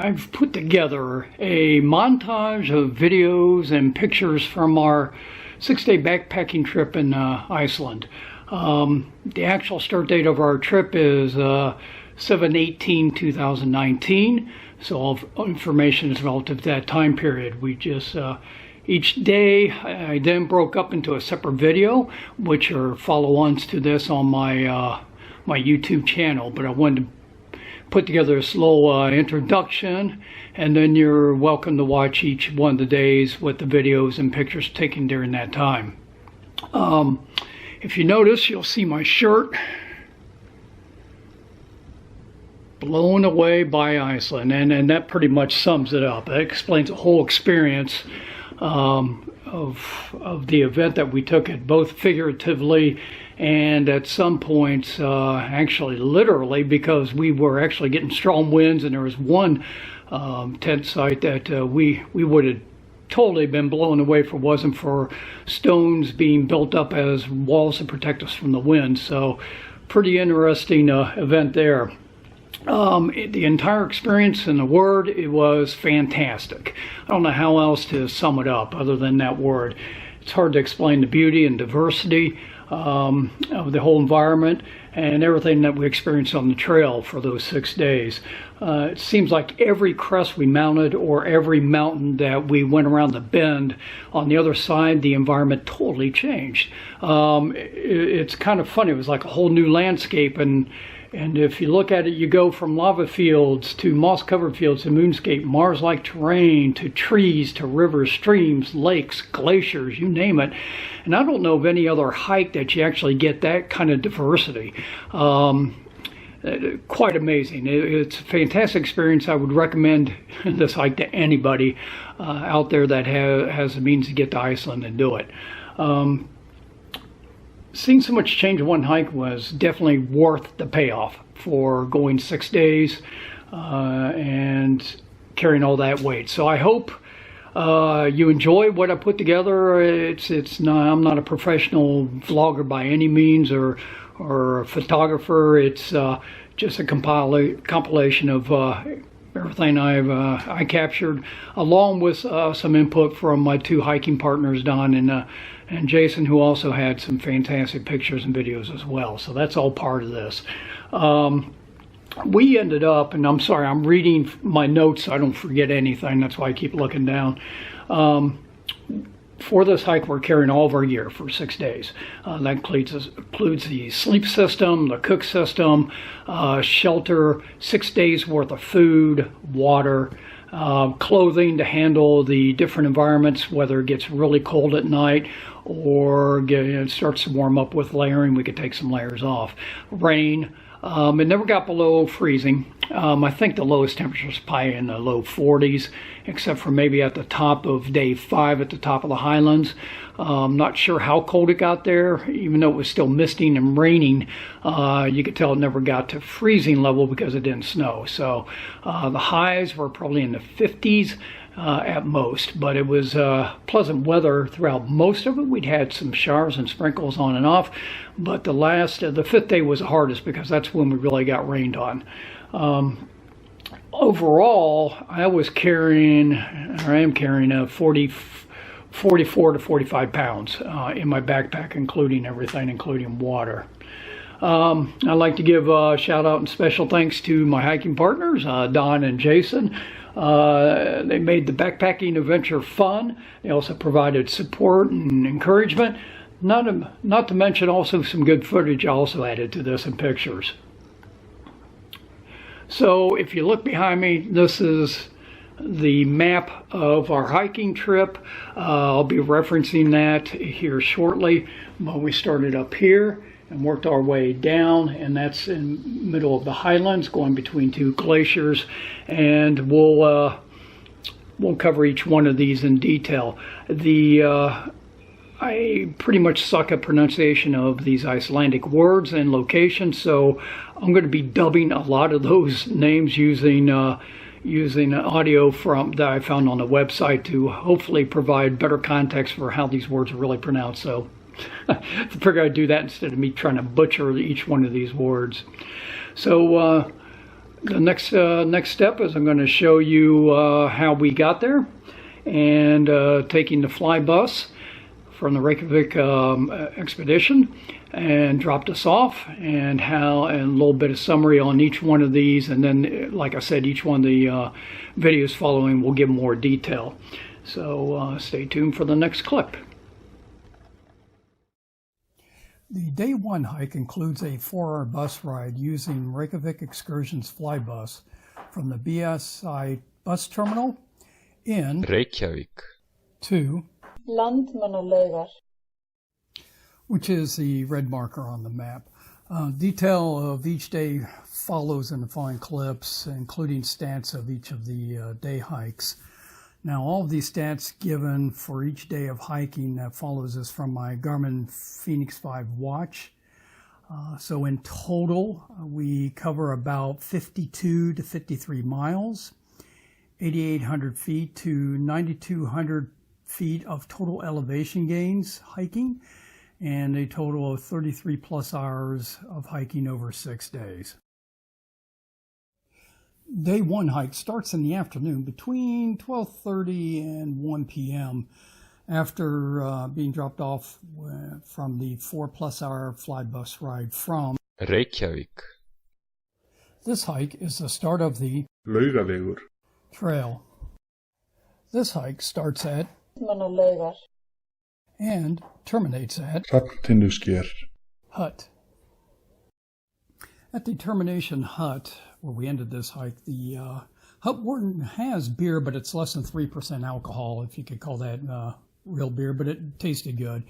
I've put together a montage of videos and pictures from our 6-day backpacking trip in Iceland. The actual start date of our trip is 7/18/2019, so all information is relative to that time period. We just each day I then broke up into a separate video, which are follow-ons to this on my my YouTube channel, but I wanted to put together a slow introduction, and then you're welcome to watch each one of the days with the videos and pictures taken during that time. If you notice, you'll see my shirt, blown away by Iceland, and that pretty much sums it up. It explains the whole experience of the event that we took it, both figuratively and at some points actually literally, because we were actually getting strong winds, and there was one tent site that we would have totally been blown away if it wasn't for stones being built up as walls to protect us from the wind. So pretty interesting event there. The entire experience, in a word, it was fantastic. I don't know how else to sum it up other than that word. It's hard to explain the beauty and diversity of the whole environment and everything that we experienced on the trail for those 6 days. It seems like every crest we mounted or every mountain that we went around the bend on the other side, the environment totally changed. It's kind of funny. It was like a whole new landscape, and if you look at it, you go from lava fields to moss-covered fields to moonscape, Mars-like terrain to trees to rivers, streams, lakes, glaciers, you name it. And I don't know of any other hike that you actually get that kind of diversity. Quite amazing. It's a fantastic experience. I would recommend this hike to anybody out there that has the means to get to Iceland and do it. Seeing so much change in one hike was definitely worth the payoff for going 6 days and carrying all that weight. So I hope you enjoy what I put together. I'm not a professional vlogger by any means, or a photographer. It's just a compilation of everything I captured, along with some input from my two hiking partners, Don and Jason, who also had some fantastic pictures and videos as well. So that's all part of this. We ended up, and I'm sorry, I'm reading my notes so I don't forget anything. That's why I keep looking down. For this hike, we're carrying all of our gear for 6 days. That includes the sleep system, the cook system, shelter, 6 days worth of food, water, clothing to handle the different environments, whether it gets really cold at night or it starts to warm up with layering. We could take some layers off. Rain. It never got below freezing. I think the lowest temperature was probably in the low 40s, except for maybe at the top of day 5 at the top of the highlands. I'm not sure how cold it got there, even though it was still misting and raining. You could tell it never got to freezing level because it didn't snow. So the highs were probably in the 50s at most, but it was pleasant weather throughout most of it. We'd had some showers and sprinkles on and off, but the 5th day was the hardest because that's when we really got rained on. Overall, I was carrying, or I am carrying, 44 to 45 pounds in my backpack, including everything, including water. I'd like to give a shout out and special thanks to my hiking partners, Don and Jason. They made the backpacking adventure fun. They also provided support and encouragement. Not to mention also some good footage I also added to this and pictures. So if you look behind me, this is the map of our hiking trip. I'll be referencing that here shortly. But we started up here and worked our way down, and that's in the middle of the highlands, going between two glaciers, and we'll cover each one of these in detail. I pretty much suck at pronunciation of these Icelandic words and locations, so I'm going to be dubbing a lot of those names using audio that I found on the website to hopefully provide better context for how these words are really pronounced. So I figured I'd do that instead of me trying to butcher each one of these words. So The next step is I'm going to show you how we got there, and taking the fly bus from the Reykjavik expedition and dropped us off, and a little bit of summary on each one of these, and then, like I said, each one of the videos following will give more detail. So stay tuned for the next clip. The day one hike includes a 4-hour bus ride using Reykjavik Excursions fly bus from the BSI bus terminal in Reykjavik to Laugavegur, which is the red marker on the map. Detail of each day follows in the following clips, including stats of each of the day hikes. Now, all of these stats given for each day of hiking that follows is from my Garmin Fenix 5 watch. So in total, we cover about 52 to 53 miles, 8,800 feet to 9,200 feet of total elevation gains hiking, and a total of 33 plus hours of hiking over 6 days. Day one hike starts in the afternoon between 12:30 and 1 p.m. after being dropped off from the 4+ hour fly bus ride from Reykjavik. This hike is the start of the Laugavegur trail. This hike starts at Laugavegur, and terminates at Hrafntinnusker. Hut. At the termination hut, where we ended this hike, the hut warden has beer, but it's less than 3% alcohol, if you could call that real beer, but it tasted good,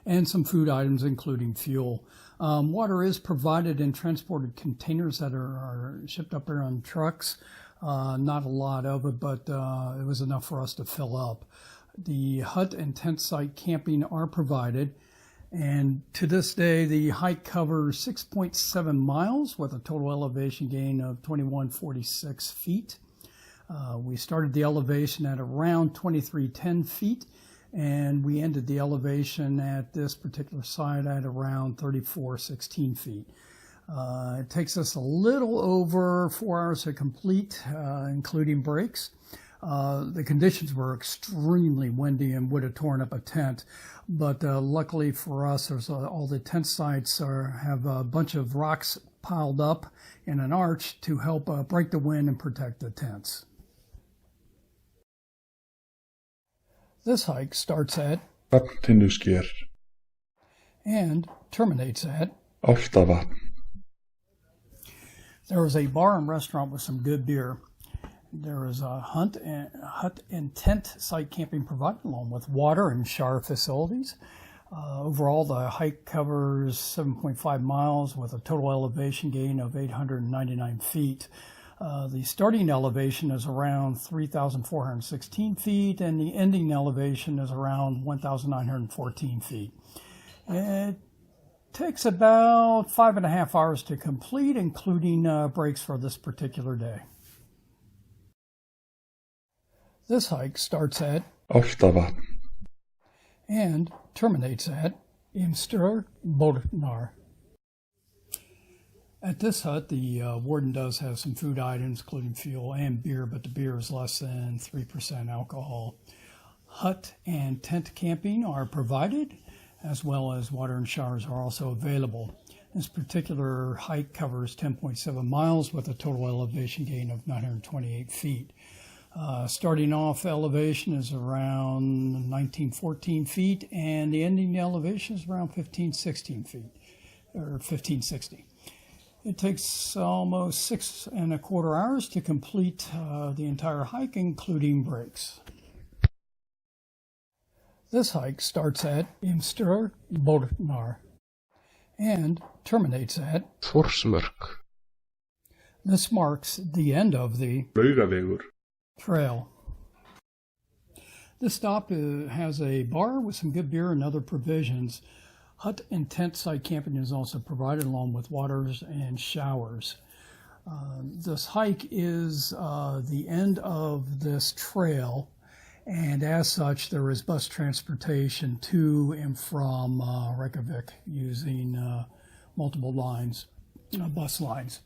and some food items, including fuel. Water is provided in transported containers that are shipped up there on trucks. Not a lot of it, but it was enough for us to fill up. The hut and tent site camping are provided. And to this day, the hike covers 6.7 miles with a total elevation gain of 2146 feet. We started the elevation at around 2310 feet, and we ended the elevation at this particular site at around 3416 feet. It takes us a little over 4 hours to complete, including breaks. The conditions were extremely windy and would have torn up a tent, but luckily for us, there's all the tent sites have a bunch of rocks piled up in an arch to help break the wind and protect the tents. This hike starts at Hrafntinnusker. and terminates at Álftavatn. There is a bar and restaurant with some good beer. There is a hut and tent site camping provided, along with water and shower facilities. Overall, the hike covers 7.5 miles with a total elevation gain of 899 feet. The starting elevation is around 3,416 feet, and the ending elevation is around 1,914 feet. It takes about 5.5 hours to complete, including breaks for this particular day. This hike starts at Álftavatn. and terminates at Imsturbornar. At this hut, the warden does have some food items, including fuel and beer, but the beer is less than 3% alcohol. Hut and tent camping are provided, as well as water and showers are also available. This particular hike covers 10.7 miles with a total elevation gain of 928 feet. Starting off elevation is around 1914 feet, and the ending elevation is around 1516 feet, or 1560. It takes almost 6.25 hours to complete the entire hike, including breaks. This hike starts at Imsturbornar and terminates at Þórsmörk. This marks the end of the Laugavegur. trail. This stop has a bar with some good beer and other provisions. Hut and tent site camping is also provided, along with waters and showers. This hike is the end of this trail, and as such, there is bus transportation to and from Reykjavik using multiple lines, bus lines.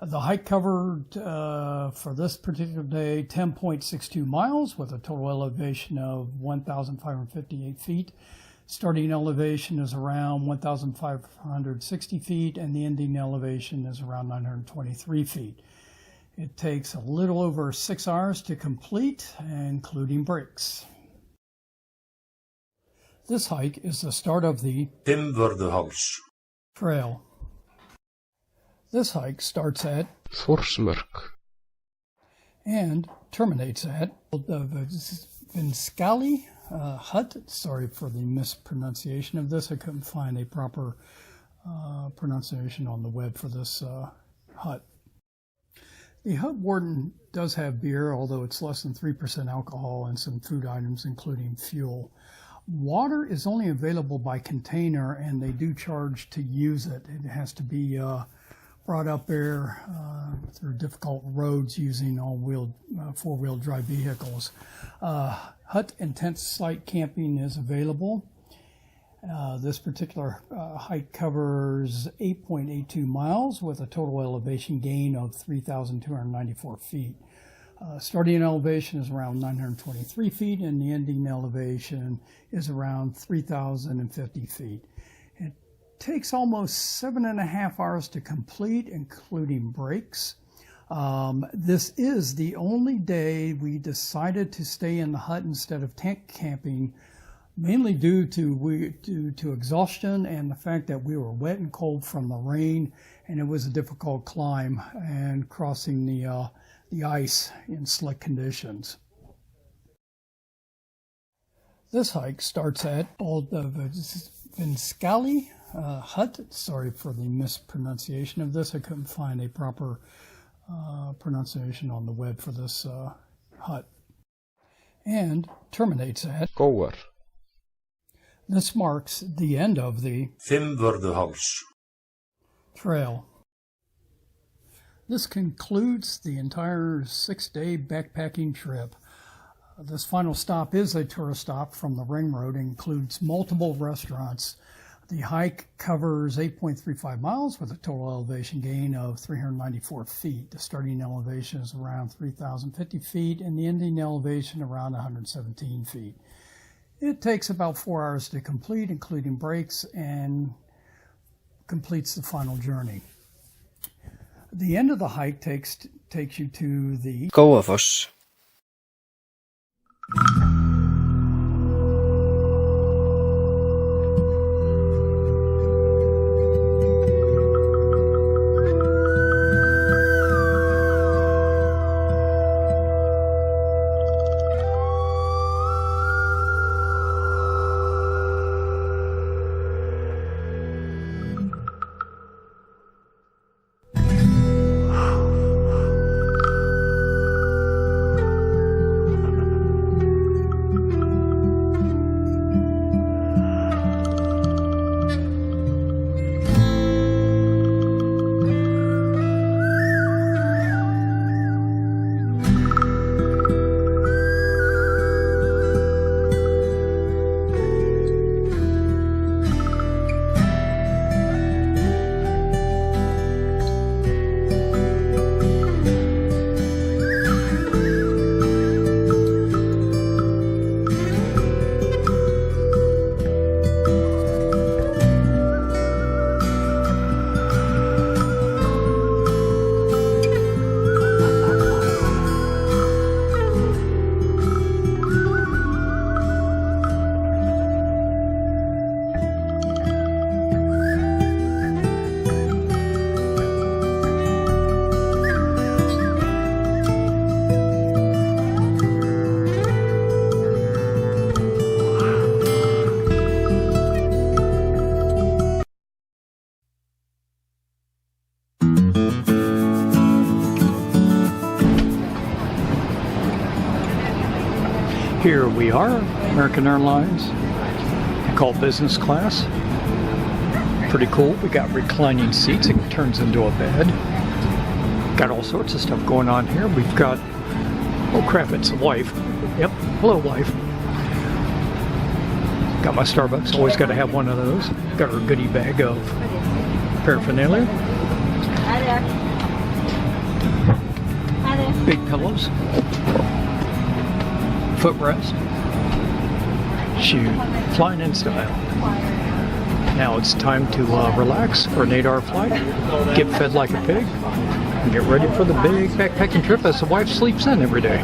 The hike covered for this particular day 10.62 miles with a total elevation of 1,558 feet. Starting elevation is around 1,560 feet and the ending elevation is around 923 feet. It takes a little over 6 hours to complete, including breaks. This hike is the start of the Fimmvörðuháls trail. This hike starts at Þórsmörk, and terminates at the Vinskali hut. Sorry for the mispronunciation of this. I couldn't find a proper pronunciation on the web for this hut. The hut warden does have beer, although it's less than 3% alcohol, and some food items, including fuel. Water is only available by container, and they do charge to use it. It has to be brought up there through difficult roads using all-wheel, four-wheel drive vehicles. Hut and tent site camping is available. This particular hike covers 8.82 miles with a total elevation gain of 3,294 feet. Starting elevation is around 923 feet and the ending elevation is around 3,050 feet. It takes almost 7.5 hours to complete, including breaks. This is the only day we decided to stay in the hut instead of tent camping, mainly due to exhaustion and the fact that we were wet and cold from the rain, and it was a difficult climb and crossing the ice in slick conditions. This hike starts at Vinskali hut. Sorry for the mispronunciation of this. I couldn't find a proper pronunciation on the web for this hut. And terminates at Góar, This marks the end of the Fimmvörðuháls trail. This concludes the entire 6-day backpacking trip. This final stop is a tourist stop from the ring road and includes multiple restaurants. The hike covers 8.35 miles with a total elevation gain of 394 feet. The starting elevation is around 3,050 feet and the ending elevation around 117 feet. It takes about 4 hours to complete, including breaks, and completes the final journey. The end of the hike takes you to the Skógafoss. Here we are, American Airlines. They call business class. Pretty cool. We got reclining seats. It turns into a bed. Got all sorts of stuff going on here. We've got, oh crap, it's the wife. Yep, hello wife. Got my Starbucks. Always got to have one of those. Got her goodie bag of paraphernalia. Big pillows. Footrest. Shoot, flying in style. Now it's time to relax for an 8-hour flight, get fed like a pig, and get ready for the big backpacking trip as the wife sleeps in every day.